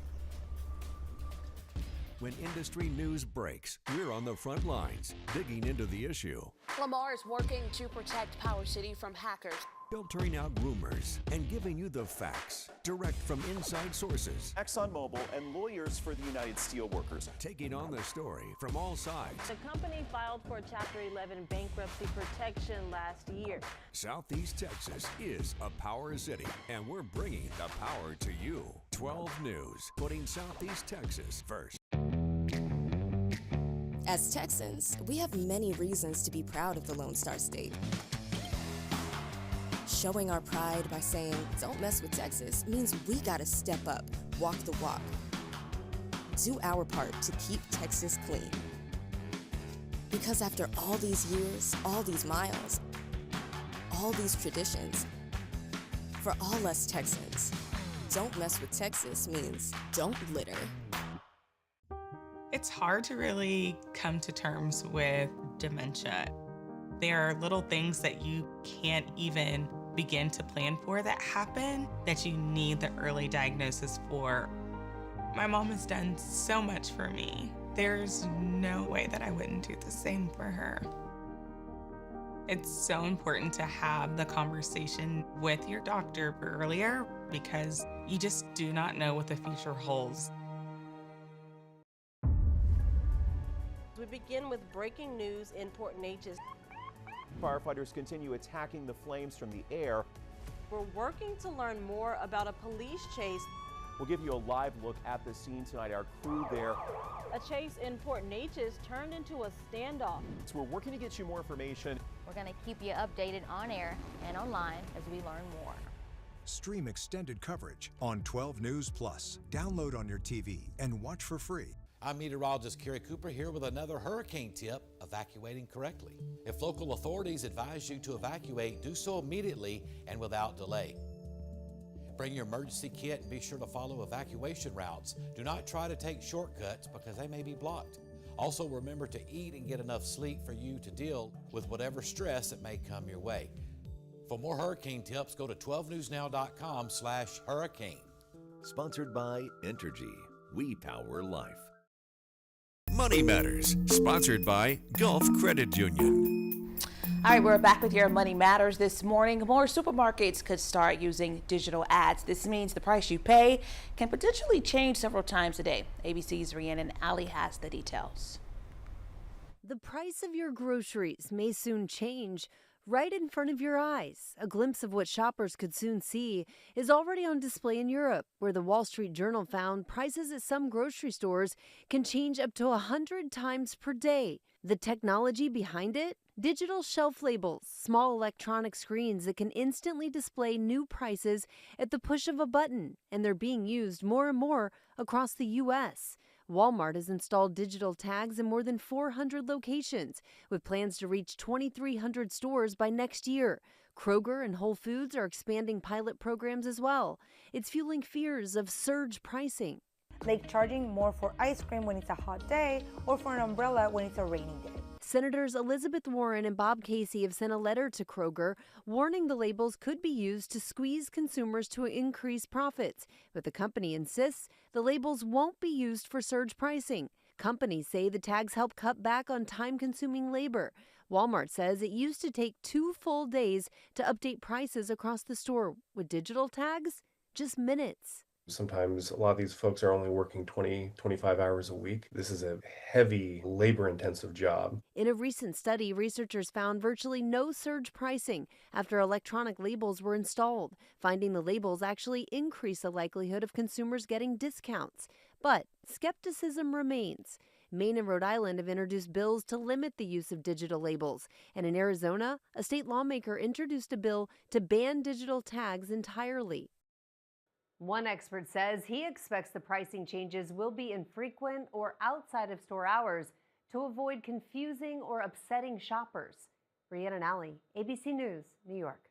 When industry news breaks, we're on the front lines, digging into the issue, Lamar is working to protect Power City from hackers, filtering out rumors, and giving you the facts, direct from inside sources. ExxonMobil and lawyers for the United Steelworkers Taking on the story from all sides. The company filed for Chapter 11 bankruptcy protection last year. Southeast Texas is a power city, and we're bringing the power to you. 12 News, putting Southeast Texas first. As Texans, we have many reasons to be proud of the Lone Star State. Showing our pride by saying, "Don't mess with Texas," means we gotta step up, walk the walk. Do our part to keep Texas clean. Because after all these years, all these miles, all these traditions, for all us Texans, "Don't mess with Texas" means don't litter. It's hard to really come to terms with dementia. There are little things that you can't even begin to plan for that happen that you need the early diagnosis for. My mom has done so much for me. There's no way that I wouldn't do the same for her. It's so important to have the conversation with your doctor earlier because you just do not know what the future holds. We begin with breaking news in Port Neches. Firefighters continue attacking the flames from the air. We're working to learn more about a police chase. We'll give you a live look at the scene tonight. Our crew there. A chase in Port Neches turned into a standoff. So we're working to get you more information. We're going to keep you updated on air and online as we learn more. Stream extended coverage on 12 News Plus. Download on your TV and watch for free. I'm meteorologist Kerry Cooper here with another hurricane tip, evacuating correctly. If local authorities advise you to evacuate, do so immediately and without delay. Bring your emergency kit and be sure to follow evacuation routes. Do not try to take shortcuts because they may be blocked. Also remember to eat and get enough sleep for you to deal with whatever stress that may come your way. For more hurricane tips, go to 12newsnow.com/hurricane. Sponsored by Entergy. We power life. Money Matters, sponsored by Gulf Credit Union. All right, we're back with your Money Matters this morning. More supermarkets could start using digital ads. This means the price you pay can potentially change several times a day. ABC's Rhiannon Alley has the details. The price of your groceries may soon change right in front of your eyes. A glimpse of what shoppers could soon see is already on display in Europe, where the Wall Street Journal found prices at some grocery stores can change up to 100 times per day. The technology behind it? Digital shelf labels, small electronic screens that can instantly display new prices at the push of a button, and they're being used more and more across the U.S. Walmart has installed digital tags in more than 400 locations, with plans to reach 2,300 stores by next year. Kroger and Whole Foods are expanding pilot programs as well. It's fueling fears of surge pricing. Like charging more for ice cream when it's a hot day or for an umbrella when it's a rainy day. Senators Elizabeth Warren and Bob Casey have sent a letter to Kroger warning the labels could be used to squeeze consumers to increase profits, but the company insists the labels won't be used for surge pricing. Companies say the tags help cut back on time-consuming labor. Walmart says it used to take 2 full days to update prices across the store. With digital tags, just minutes. Sometimes a lot of these folks are only working 20, 25 hours a week. This is a heavy, labor-intensive job. In a recent study, researchers found virtually no surge pricing after electronic labels were installed, finding the labels actually increase the likelihood of consumers getting discounts. But skepticism remains. Maine and Rhode Island have introduced bills to limit the use of digital labels. And in Arizona, a state lawmaker introduced a bill to ban digital tags entirely. One expert says he expects the pricing changes will be infrequent or outside of store hours to avoid confusing or upsetting shoppers. Rhiannon Alley, ABC News, New York.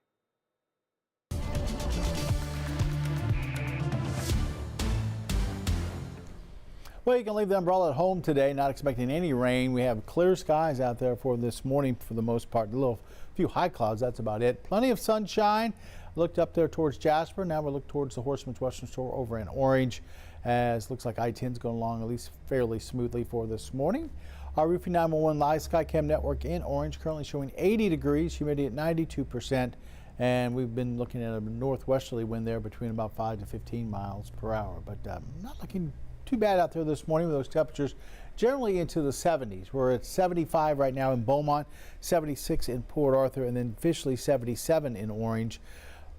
Well, you can leave the umbrella at home today, not expecting any rain. We have clear skies out there for this morning for the most part. A few high clouds, that's about it. Plenty of sunshine. Looked up there towards Jasper. Now we're looking towards the Horseman's Western Store over in Orange, as looks like I-10's going along at least fairly smoothly for this morning. Our Roofing 911 live Skycam network in Orange currently showing 80 degrees, humidity at 92%, and we've been looking at a northwesterly wind there between about 5 to 15 miles per hour, but not looking too bad out there this morning with those temperatures generally into the 70s. We're at 75 right now in Beaumont, 76 in Port Arthur, and then officially 77 in Orange.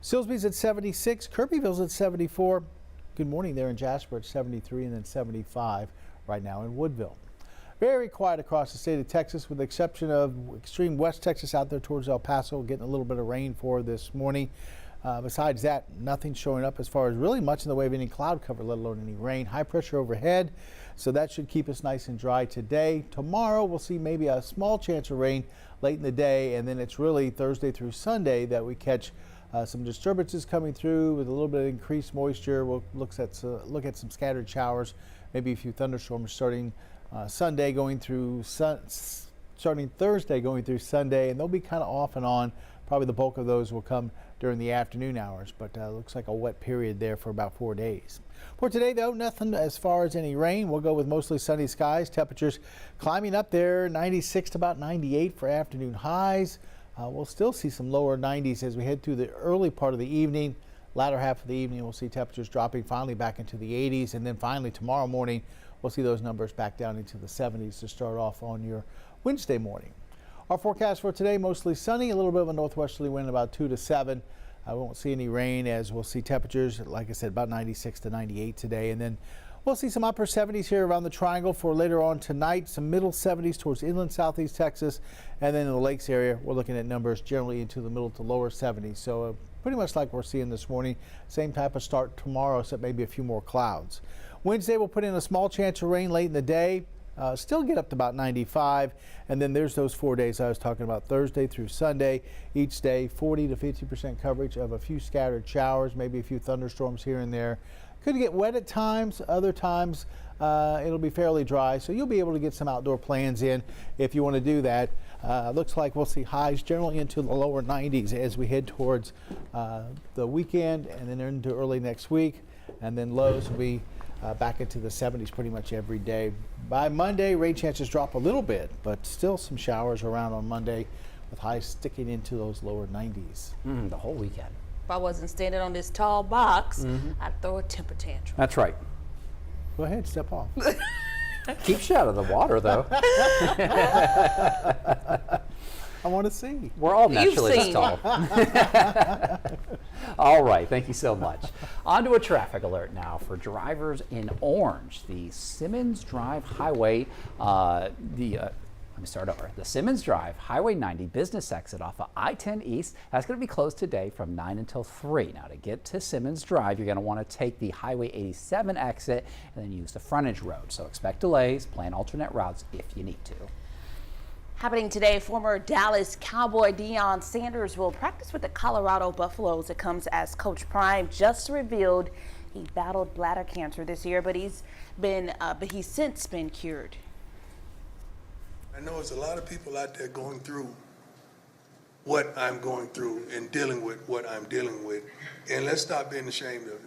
Silsbee's at 76, Kirbyville's at 74. Good morning there in Jasper at 73, and then 75 right now in Woodville. Very quiet across the state of Texas with the exception of extreme West Texas out there towards El Paso, getting a little bit of rain for this morning. Besides that, nothing showing up as far as really much in the way of any cloud cover, let alone any rain. High pressure overhead, so that should keep us nice and dry today. Tomorrow we'll see maybe a small chance of rain late in the day, and then it's really Thursday through Sunday that we catch some disturbances coming through with a little bit of increased moisture. We'll look at some scattered showers, maybe a few thunderstorms starting Sunday going through starting Thursday going through Sunday, and they'll be kind of off and on. Probably the bulk of those will come during the afternoon hours, but looks like a wet period there for about 4 days. For today, though, nothing as far as any rain. We'll go with mostly sunny skies. Temperatures climbing up there, 96 to about 98 for afternoon highs. We'll still see some lower 90s as we head through the early part of the evening. Latter half of the evening, we'll see temperatures dropping finally back into the 80s, and then finally tomorrow morning, we'll see those numbers back down into the 70s to start off on your Wednesday morning. Our forecast for today, mostly sunny, a little bit of a northwesterly wind, about 2 to 7. I won't see any rain as we'll see temperatures, like I said, about 96 to 98 today. And then we'll see some upper 70s here around the triangle for later on tonight, some middle 70s towards inland southeast Texas. And then in the lakes area, we're looking at numbers generally into the middle to lower 70s. So pretty much like we're seeing this morning, same type of start tomorrow, except maybe a few more clouds. Wednesday, we'll put in a small chance of rain late in the day. Still get up to about 95, and then there's those 4 days I was talking about, Thursday through Sunday. Each day 40 to 50% coverage of a few scattered showers, maybe a few thunderstorms here and there. Could get wet at times, other times it'll be fairly dry, so you'll be able to get some outdoor plans in if you want to do that. Looks like we'll see highs generally into the lower 90s as we head towards the weekend and then into early next week, and then lows will be back into the 70s pretty much every day. By Monday, rain chances drop a little bit, but still some showers around on Monday with highs sticking into those lower 90s. The whole weekend. If I wasn't standing on this tall box, I'd throw a temper tantrum. That's right. Go ahead, step off. Keeps you out of the water, though. I want to see. We're all naturally this tall. All right, thank you so much. On to a traffic alert now for drivers in Orange. The Simmons Drive Highway, the Simmons Drive Highway 90 business exit off of I-10 East, that's going to be closed today from 9 until 3. Now, to get to Simmons Drive, you're going to want to take the Highway 87 exit and then use the frontage road. So expect delays, plan alternate routes if you need to. Happening today, former Dallas Cowboy Deion Sanders will practice with the Colorado Buffaloes. It comes as Coach Prime just revealed he battled bladder cancer this year, but he's since been cured. I know there's a lot of people out there going through what I'm going through and dealing with what I'm dealing with, and let's stop being ashamed of it.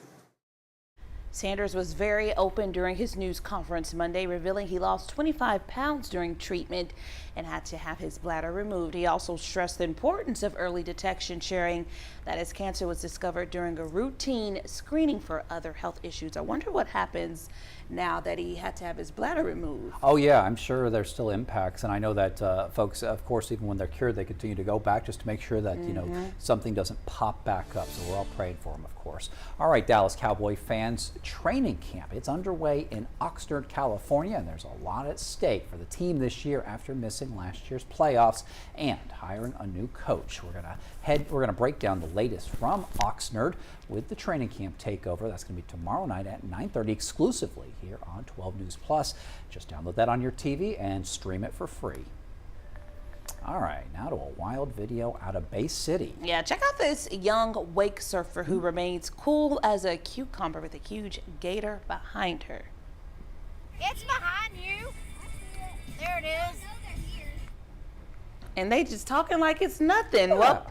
Sanders was very open during his news conference Monday, revealing he lost 25 pounds during treatment and had to have his bladder removed. He also stressed the importance of early detection, sharing that his cancer was discovered during a routine screening for other health issues. I wonder what happens now that he had to have his bladder removed. Oh yeah, I'm sure there's still impacts, and I know that folks, of course, even when they're cured, they continue to go back just to make sure that you know something doesn't pop back up. So we're all praying for him, of course. All right, Dallas Cowboy fans, training camp. It's underway in Oxnard, California, and there's a lot at stake for the team this year after missing last year's playoffs and hiring a new coach. We're gonna break down the latest from Oxnard with the training camp takeover. That's gonna be tomorrow night at 9:30 exclusively here on 12 News Plus. Just download that on your TV and stream it for free. All right, now to a wild video out of Bay City. Yeah, check out this young wake surfer who remains cool as a cucumber with a huge gator behind her. It's behind you. There it is. And they just talking like it's nothing. Well,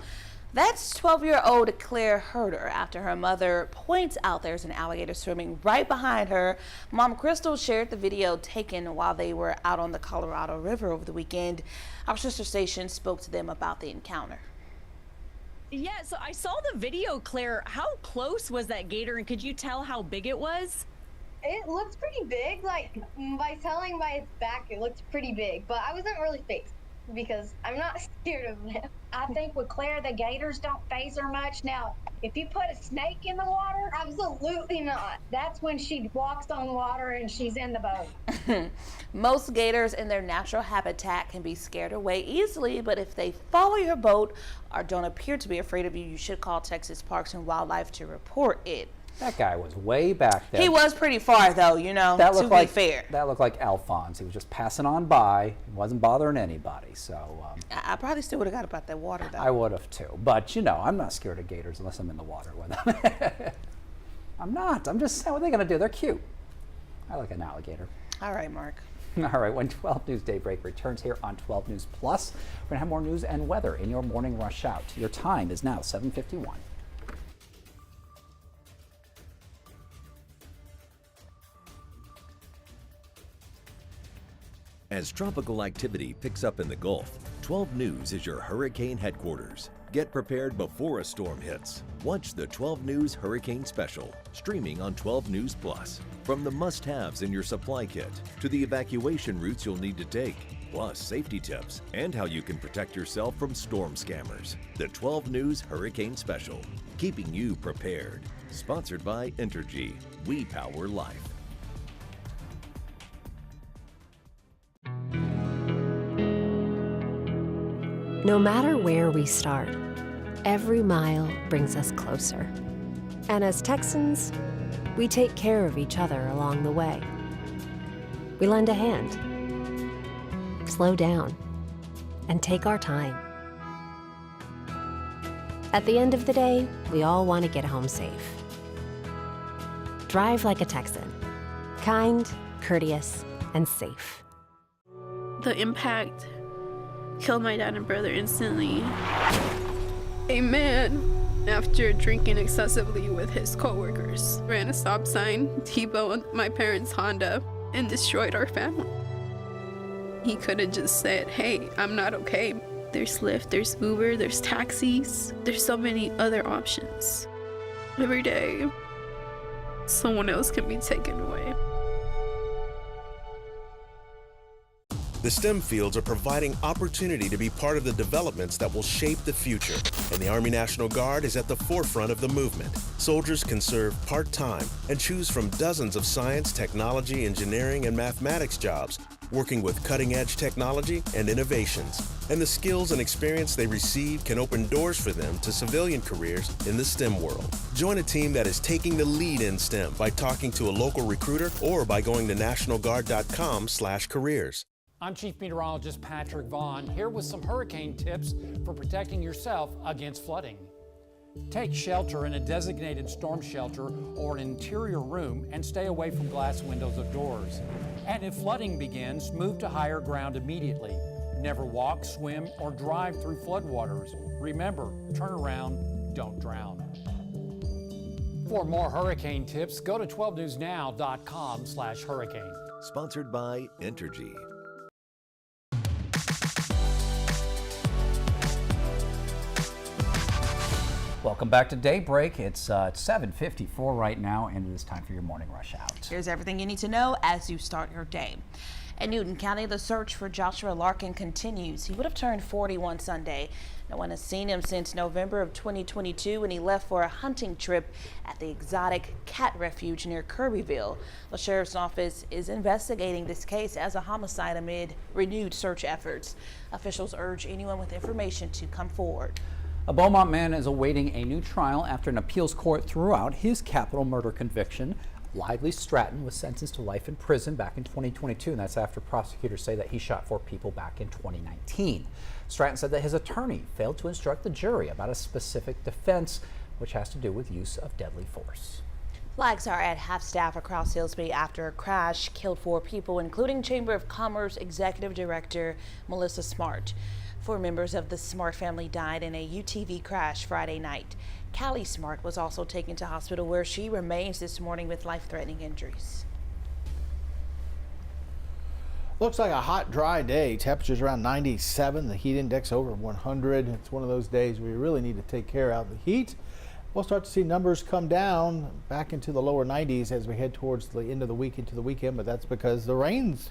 that's 12-year-old Claire Herder after her mother points out there's an alligator swimming right behind her. Mom Crystal shared the video taken while they were out on the Colorado River over the weekend. Our sister station spoke to them about the encounter. Yeah, so I saw the video, Claire. How close was that gator, and could you tell how big it was? It looks pretty big. Like, by telling by its back, it looks pretty big, but I wasn't really phased because I'm not scared of them. I think with Claire, the gators don't phase her much. Now, if you put a snake in the water, Absolutely not. that's when she walks on water and she's in the boat. Most gators in their natural habitat can be scared away easily, but if they follow your boat or don't appear to be afraid of you, you should call Texas Parks and Wildlife to report it. That guy was way back there. He was pretty far though, you know, That to looked be like fair. That looked like Alphonse. He was just passing on by. He wasn't bothering anybody. So I probably still would have got about that water though. I would have too. But you know, I'm not scared of gators unless I'm in the water with them. I'm not. I'm just saying, what are they going to do? They're cute. I like an alligator. All right, Mark. All right, when 12 News Daybreak returns here on 12 News Plus, we're going to have more news and weather in your morning rush out. Your time is now 7:51. As tropical activity picks up in the Gulf, 12 News is your hurricane headquarters. Get prepared before a storm hits. Watch the 12 News Hurricane Special, streaming on 12 News Plus. From the must-haves in your supply kit to the evacuation routes you'll need to take, plus safety tips and how you can protect yourself from storm scammers. The 12 News Hurricane Special, keeping you prepared. Sponsored by Entergy. We power life. No matter where we start, every mile brings us closer. And as Texans, we take care of each other along the way. We lend a hand, slow down, and take our time. At the end of the day, we all want to get home safe. Drive like a Texan. Kind, courteous, and safe. The impact killed my dad and brother instantly. A man, after drinking excessively with his coworkers, ran a stop sign, T-boned my parents' Honda, and destroyed our family. He could have just said, hey, I'm not okay. There's Lyft, there's Uber, there's taxis. There's so many other options. Every day, someone else can be taken away. The STEM fields are providing opportunity to be part of the developments that will shape the future, and the Army National Guard is at the forefront of the movement. Soldiers can serve part-time and choose from dozens of science, technology, engineering, and mathematics jobs, working with cutting-edge technology and innovations. And the skills and experience they receive can open doors for them to civilian careers in the STEM world. Join a team that is taking the lead in STEM by talking to a local recruiter or by going to nationalguard.com/careers. I'm Chief Meteorologist Patrick Vaughn, here with some hurricane tips for protecting yourself against flooding. Take shelter in a designated storm shelter or an interior room and stay away from glass windows of doors. And if flooding begins, move to higher ground immediately. Never walk, swim, or drive through floodwaters. Remember, turn around, don't drown. For more hurricane tips, go to 12newsnow.com/hurricane. Sponsored by Entergy. Welcome back to Daybreak. It's 7:54 right now, and it is time for your morning rush out. Here's everything you need to know as you start your day. In Newton County, the search for Joshua Larkin continues. He would have turned 41 Sunday. No one has seen him since November of 2022 when he left for a hunting trip at the exotic cat refuge near Kirbyville. The sheriff's office is investigating this case as a homicide amid renewed search efforts. Officials urge anyone with information to come forward. A Beaumont man is awaiting a new trial after an appeals court threw out his capital murder conviction. Lively Stratton was sentenced to life in prison back in 2022, and that's after prosecutors say that he shot 4 people back in 2019. Stratton said that his attorney failed to instruct the jury about a specific defense, which has to do with use of deadly force. Flags are at half-staff across Hillsby after a crash killed 4 people, including Chamber of Commerce Executive Director Melissa Smart. 4 members of the Smart family died in a UTV crash Friday night. Callie Smart was also taken to hospital where she remains this morning with life-threatening injuries. Looks like a hot, dry day. Temperatures around 97. The heat index over 100. It's one of those days where you really need to take care of the heat. We'll start to see numbers come down back into the lower 90s as we head towards the end of the week into the weekend, but that's because the rain's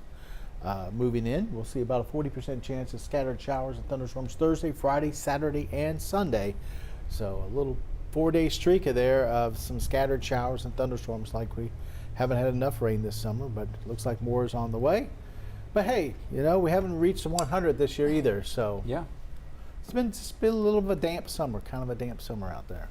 moving in. We'll see about a 40% chance of scattered showers and thunderstorms Thursday, Friday, Saturday, and Sunday. So a little 4-day streak there of some scattered showers and thunderstorms, like we haven't had enough rain this summer, but it looks like more is on the way. But hey, you know, we haven't reached the 100 this year either, so yeah, it's been a little of a damp summer, kind of a damp summer out there.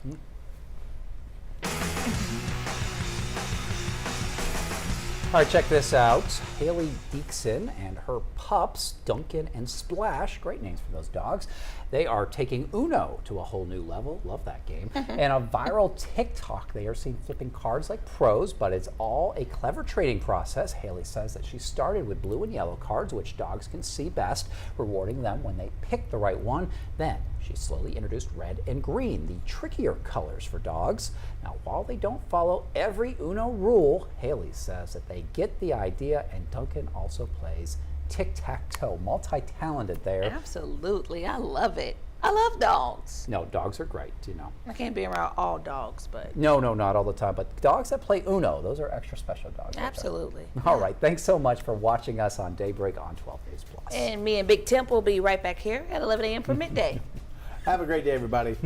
All right, check this out. Haley Deekson and her pups, Duncan and Splash, great names for those dogs. They are taking Uno to a whole new level. Love that game. And a viral TikTok, they are seen flipping cards like pros, but it's all a clever trading process. Haley says that she started with blue and yellow cards, which dogs can see best, rewarding them when they pick the right one. Then she slowly introduced red and green, the trickier colors for dogs. Now, while they don't follow every Uno rule, Haley says that they get the idea, and Duncan also plays tic-tac-toe. Multi-talented there. Absolutely. I love it. I love dogs. No, dogs are great, you know. I can't be around all dogs, but... No, not all the time, but dogs that play Uno, those are extra special dogs. Absolutely. All right, thanks so much for watching us on Daybreak on 12 News Plus. And me and Big Temp will be right back here at 11 a.m. for midday. Have a great day, everybody.